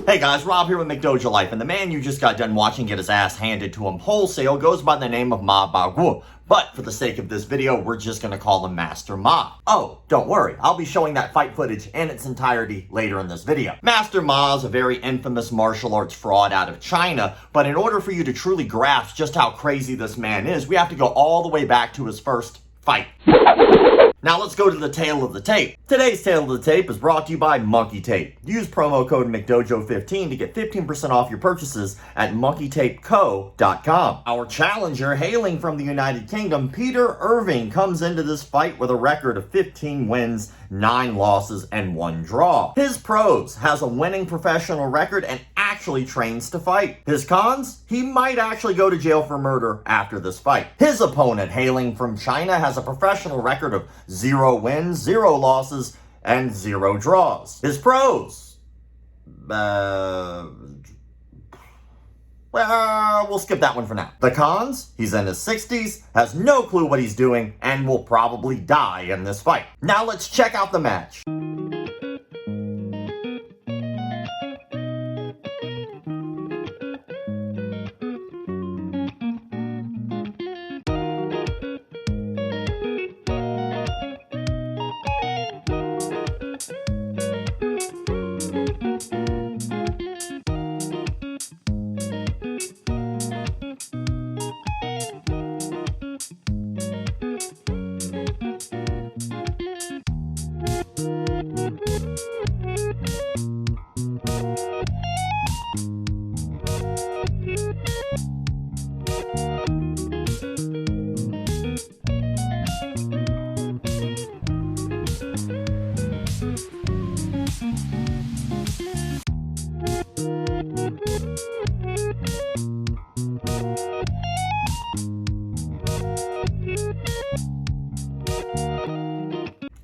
Hey guys, Rob here with McDojoLife, and the man you just got done watching get his ass handed to him wholesale goes by the name of Ma Baoguo. But for the sake of this video, we're just gonna call him Master Ma. Oh, don't worry, I'll be showing that fight footage in its entirety later in this video. Master Ma is a very infamous martial arts fraud out of China, but in order for you to truly grasp just how crazy this man is, we have to go all the way back to his first fight. Now let's go to the tail of the tape. Today's tail of the tape is brought to you by Monkey Tape. Use promo code McDojo15 to get 15% off your purchases at monkeytapeco.com. Our challenger, hailing from the United Kingdom, Peter Irving, comes into this fight with a record of 15 wins, 9 losses, and 1 draw. His pros: has a winning professional record and actually trains to fight. His cons: he might actually go to jail for murder after this fight. His opponent, hailing from China, has a professional record of 0 wins, 0 losses, and 0 draws. His pros: well, we'll skip that one for now. The cons: he's in his 60s, has no clue what he's doing, and will probably die in this fight. Now let's check out the match.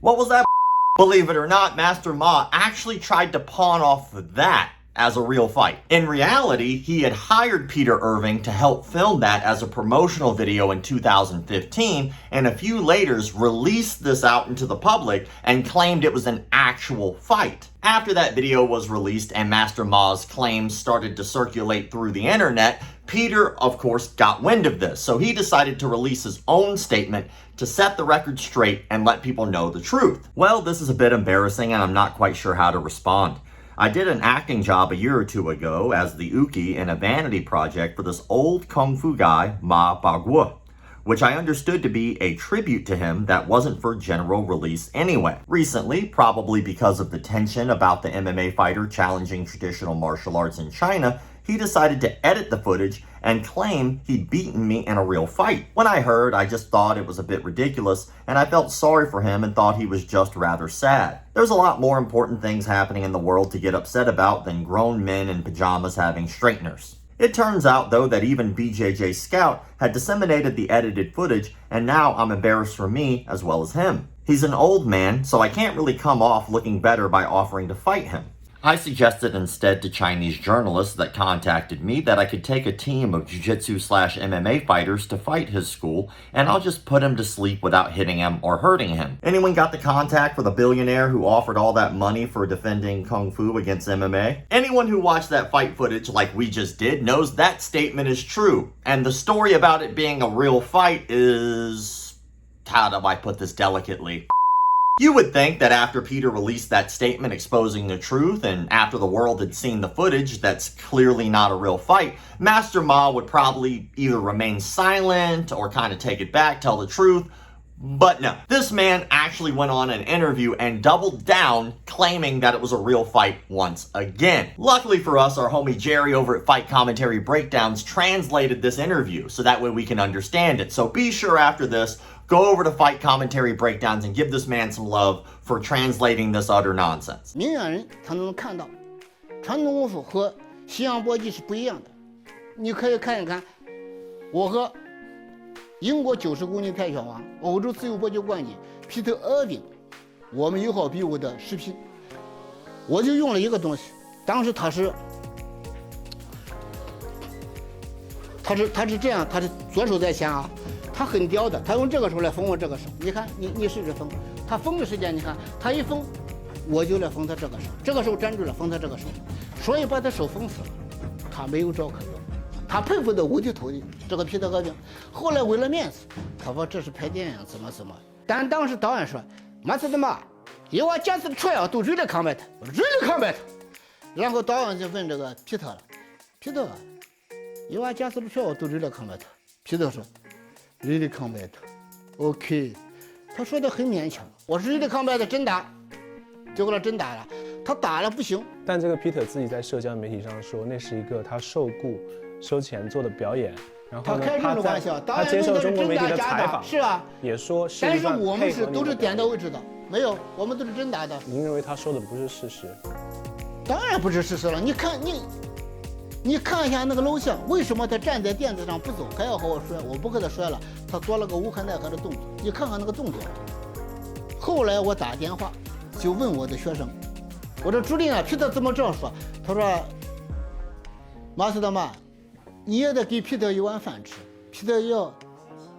What was that? Believe it or not, Master Ma actually tried to pawn off that as a real fight. In reality, he had hired Peter Irving to help film that as a promotional video in 2015, and a few later released this out into the public and claimed it was an actual fight. After that video was released and Master Ma's claims started to circulate through the internet, Peter, of course, got wind of this, so he decided to release his own statement to set the record straight and let people know the truth. Well, this is a bit embarrassing and I'm not quite sure how to respond. I did an acting job a year or two ago as the Uki in a vanity project for this old kung fu guy, Ma Baoguo, which I understood to be a tribute to him that wasn't for general release anyway. Recently, probably because of the tension about the MMA fighter challenging traditional martial arts in China, he decided to edit the footage and claim he'd beaten me in a real fight. When I heard, I just thought it was a bit ridiculous, and I felt sorry for him and thought he was just rather sad. There's a lot more important things happening in the world to get upset about than grown men in pajamas having straighteners. It turns out, though, that even BJJ Scout had disseminated the edited footage, and now I'm embarrassed for me as well as him. He's an old man, so I can't really come off looking better by offering to fight him. I suggested instead to Chinese journalists that contacted me that I could take a team of jiu-jitsu/MMA fighters to fight his school, and I'll just put him to sleep without hitting him or hurting him. Anyone got the contact for the billionaire who offered all that money for defending Kung Fu against MMA? Anyone who watched that fight footage like we just did knows that statement is true, and the story about it being a real fight is... how do I put this delicately? You would think that after Peter released that statement exposing the truth, and after the world had seen the footage that's clearly not a real fight, Master Ma would probably either remain silent or kind of take it back, tell the truth. But no, this man actually went on an interview and doubled down, claiming that it was a real fight once again. Luckily for us, our homie Jerry over at Fight Commentary Breakdowns translated this interview, so that way we can understand it. So be sure after this, go over to Fight Commentary Breakdowns and give this man some love for translating this utter nonsense. 明眼人才能看到，传统功夫和西洋搏击是不一样的。你可以看一看，我和英国90公斤开小王、欧洲自由搏击冠军皮特·厄丁，我们友好比武的视频，我就用了一个东西，当时他他是这样，他是左手在前啊，他很刁的，他用这个手来封我这个手。你看，你试试封，他封的时间，你看他一封，我就来封他这个手，这个手粘住了，封他这个手，所以把他手封死了，他没有招可用。他佩服的五体投地，这个皮特和平。后来为了面子，他说这是拍电影怎么怎么，但当时导演说，Master Ma you are just try to really combat, really combat。然后导演就问这个皮特了，皮特。You are just try to really combat。皮特说 ，really combat。OK， 他说的很勉强。我是 really combat 真打，结果他真打了，他打了不行。但这个 Peter 自己在社交媒体上说，那是一个他受雇收钱做的表演。然后呢，他开这种玩笑，他接受中国媒体的采访，是啊，也说是一但是段我们都是点到为止。止的，没有，我们都是真打的。您认为他说的不是事实？当然不是事实了。你看一下那个录像，为什么他站在垫子上不走，还要和我摔？我不和他摔了，他做了个无可奈何的动作。你看看那个动作。后来我打电话就问我的学生，我说朱莉啊，皮特怎么这样说？他说，Master Ma，你也得给皮特一碗饭吃，皮特也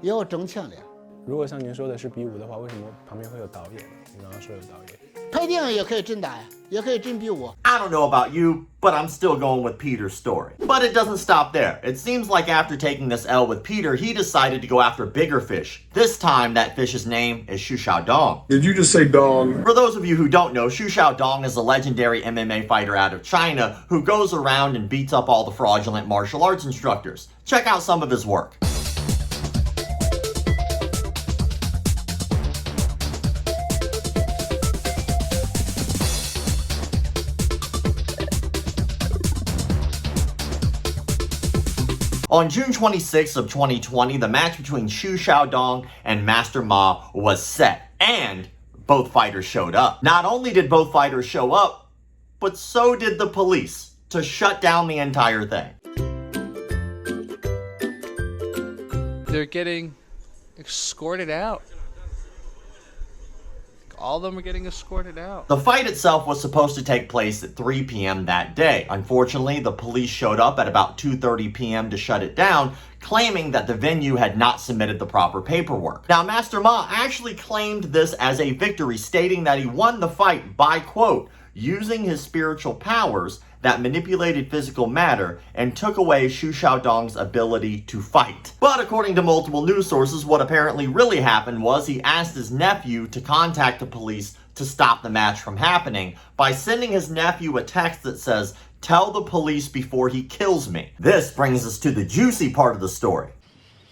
要挣钱了呀。如果像您说的是比武的话，为什么旁边会有导演呢？你刚刚说有导演。拍电影也可以真打呀，也可以真比武。I don't know about you, but I'm still going with Peter's story. But it doesn't stop there. It seems like after taking this L with Peter, he decided to go after bigger fish. This time, that fish's name is Xu Xiaodong. Did you just say dong? For those of you who don't know, Xu Xiaodong is a legendary MMA fighter out of China who goes around and beats up all the fraudulent martial arts instructors. Check out some of his work. On June 26th of 2020, the match between Xu Xiaodong and Master Ma was set, and both fighters showed up. Not only did both fighters show up, but so did the police to shut down the entire thing. They're getting escorted out. All of them are getting escorted out. The fight itself was supposed to take place at 3 p.m. that day. Unfortunately, the police showed up at about 2:30 p.m. to shut it down, claiming that the venue had not submitted the proper paperwork. Now, Master Ma actually claimed this as a victory, stating that he won the fight by, quote, using his spiritual powers that manipulated physical matter and took away Xu Xiaodong's ability to fight. But according to multiple news sources, what apparently really happened was he asked his nephew to contact the police to stop the match from happening by sending his nephew a text that says, "Tell the police before he kills me." This brings us to the juicy part of the story.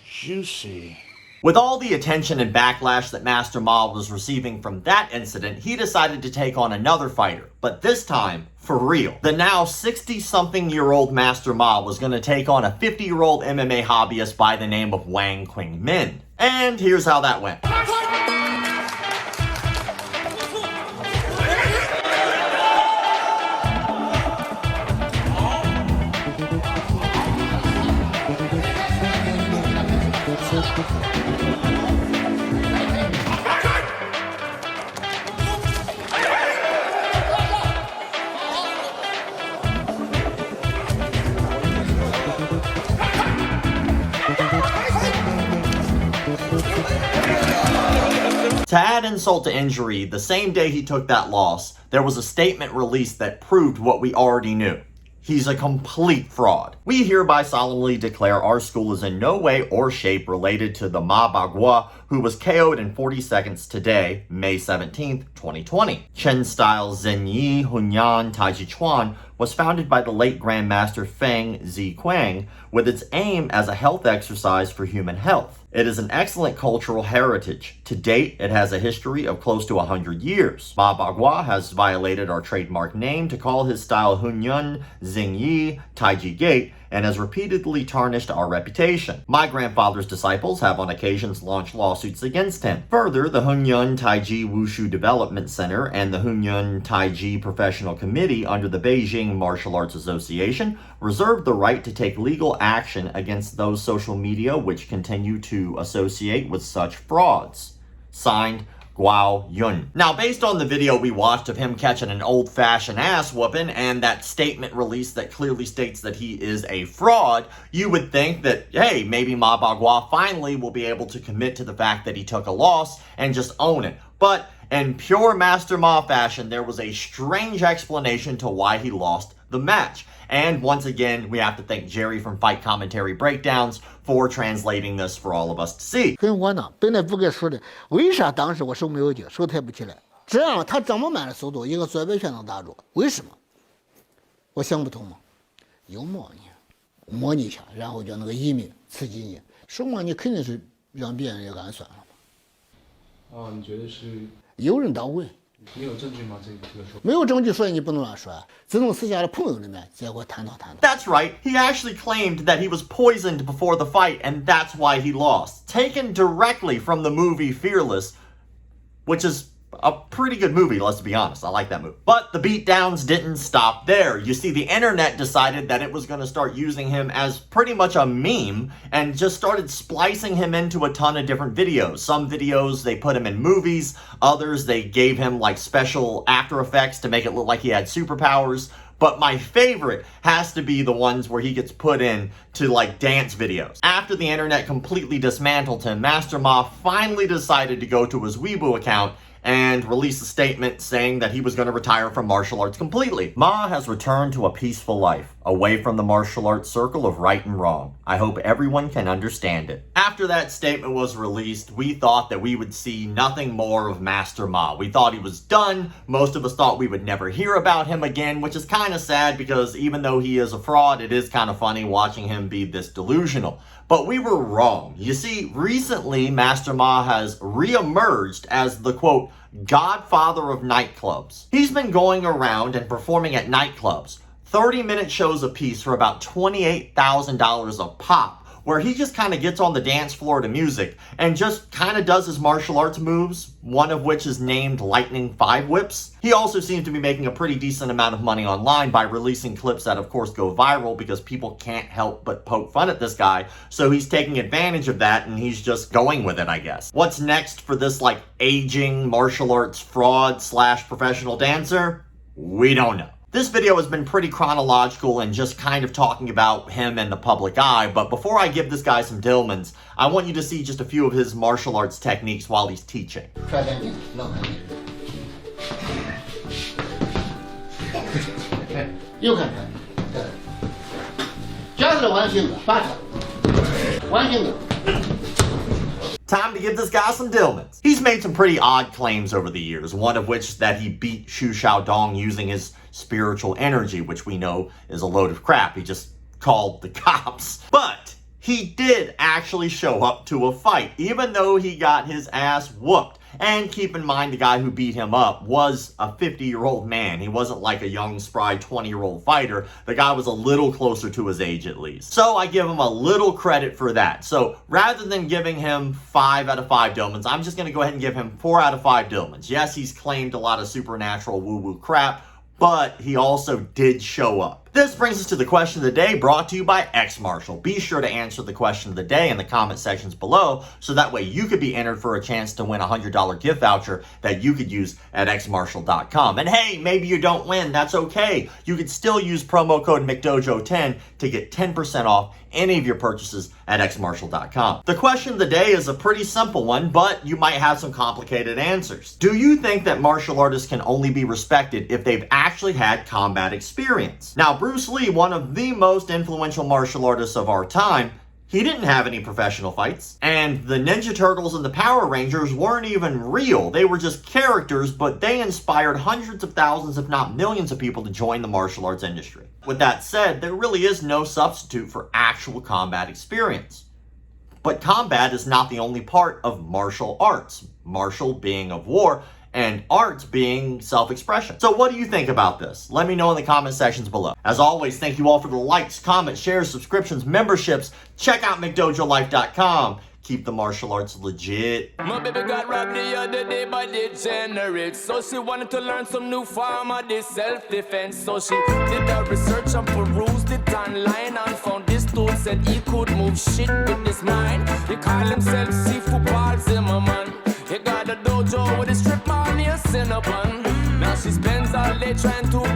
Juicy. With all the attention and backlash that Master Ma was receiving from that incident, he decided to take on another fighter, but this time, for real. The now 60-something-year-old Master Ma was going to take on a 50-year-old MMA hobbyist by the name of Wang Qingmin. And here's how that went. To add insult to injury, the same day he took that loss, there was a statement released that proved what we already knew. He's a complete fraud. We hereby solemnly declare our school is in no way or shape related to the Ma Baoguo, who was KO'd in 40 seconds today, May 17th, 2020. Chen style Zhenyi Hunyan Taiji Chuan was founded by the late Grandmaster Feng Ziquang with its aim as a health exercise for human health. It is an excellent cultural heritage. To date, it has a history of close to 100 years. Ma Baoguo has violated our trademark name to call his style Hunyun Zingyi Taiji Gate and has repeatedly tarnished our reputation. My grandfather's disciples have on occasions launched lawsuits against him. Further, the Hunyun Taiji Wushu Development Center and the Hunyun Taiji Professional Committee under the Beijing Martial Arts Association reserve the right to take legal action against those social media which continue to associate with such frauds. Signed, Guao Yun. Now, based on the video we watched of him catching an old-fashioned ass whooping and that statement released that clearly states that he is a fraud, you would think that, hey, maybe Ma Baoguo finally will be able to commit to the fact that he took a loss and just own it. But in pure Master Ma fashion, there was a strange explanation to why he lost the match. And once again, we have to thank Jerry from Fight Commentary Breakdowns for translating this for all of us to see. 跟我呢，本来不该说的，为啥当时我手没有劲，手抬不起来？这样他这么慢的速度，一个左背拳能打住，为什么？我想不通嘛。有模拟，模拟一下，然后叫那个移民刺激你，手嘛你肯定是让别人也敢算了嘛。哦，你觉得是有人到位。你有证据吗？这个说没有证据，所以你不能乱说。只能私下的朋友里面结果探讨探讨。 That's right, he actually claimed that he was poisoned before the fight and that's why he lost. Taken directly from the movie Fearless, which is a pretty good movie, let's be honest. I like that movie. But the beatdowns didn't stop there. You see, the internet decided that it was going to start using him as pretty much a meme and just started splicing him into a ton of different videos. Some videos, they put him in movies. Others, they gave him like special After Effects to make it look like he had superpowers. But my favorite has to be the ones where he gets put in to like dance videos. After the internet completely dismantled him, Master Ma finally decided to go to his Weibo account and released a statement saying that he was going to retire from martial arts completely. Ma has returned to a peaceful life, away from the martial arts circle of right and wrong. I hope everyone can understand it. After that statement was released, we thought that we would see nothing more of Master Ma. We thought he was done. Most of us thought we would never hear about him again, which is kind of sad because even though he is a fraud, it is kind of funny watching him be this delusional. But we were wrong. You see, recently, Master Ma has re-emerged as the, quote, godfather of nightclubs. He's been going around and performing at nightclubs, 30-minute shows apiece for about $28,000 a pop, where he just kind of gets on the dance floor to music and just kind of does his martial arts moves, one of which is named Lightning 5 Whips. He also seems to be making a pretty decent amount of money online by releasing clips that of course go viral because people can't help but poke fun at this guy. So he's taking advantage of that and he's just going with it, I guess. What's next for this like aging martial arts fraud / professional dancer? We don't know. This video has been pretty chronological and just kind of talking about him in the public eye, but before I give this guy some Dillmans, I want you to see just a few of his martial arts techniques while he's teaching. 摔干净，弄干净。又看看，对，这是弯形的，八条，弯形的。 Time to give this guy some Dillmans. He's made some pretty odd claims over the years, one of which that he beat Xu Xiaodong using his spiritual energy, which we know is a load of crap. He just called the cops. But he did actually show up to a fight, even though he got his ass whooped. And keep in mind, the guy who beat him up was a 50-year-old man. He wasn't like a young, spry 20-year-old fighter. The guy was a little closer to his age, at least. So I give him a little credit for that. So rather than giving him 5 out of 5 Dillmans, I'm just going to go ahead and give him 4 out of 5 Dillmans. Yes, he's claimed a lot of supernatural woo-woo crap, but he also did show up. This brings us to the question of the day, brought to you by X Marshall. Be sure to answer the question of the day in the comment sections below, so that way you could be entered for a chance to win a $100 gift voucher that you could use at xmarshall.com. And hey, maybe you don't win, that's okay. You could still use promo code McDojo10 to get 10% off any of your purchases at xmarshall.com. The question of the day is a pretty simple one, but you might have some complicated answers. Do you think that martial artists can only be respected if they've actually had combat experience? Now, Bruce Lee, one of the most influential martial artists of our time, he didn't have any professional fights. And the Ninja Turtles and the Power Rangers weren't even real. They were just characters, but they inspired hundreds of thousands, if not millions of people to join the martial arts industry. With that said, there really is no substitute for actual combat experience. But combat is not the only part of martial arts. Martial being of war, and art being self-expression. So what do you think about this? Let me know in the comment sections below. As always, thank you all for the likes, comments, shares, subscriptions, memberships. Check out McDojoLife.com. Keep the martial arts legit. My baby got robbed the other day by degenerates. So she wanted to learn some new form of this self-defense. So she did her research and perused it online and found this dude said he could move shit with his mind. He called himself Sifu Paul Zimmerman. He got a dojo with the strip mall near Cinnabon. Now she spends all day trying to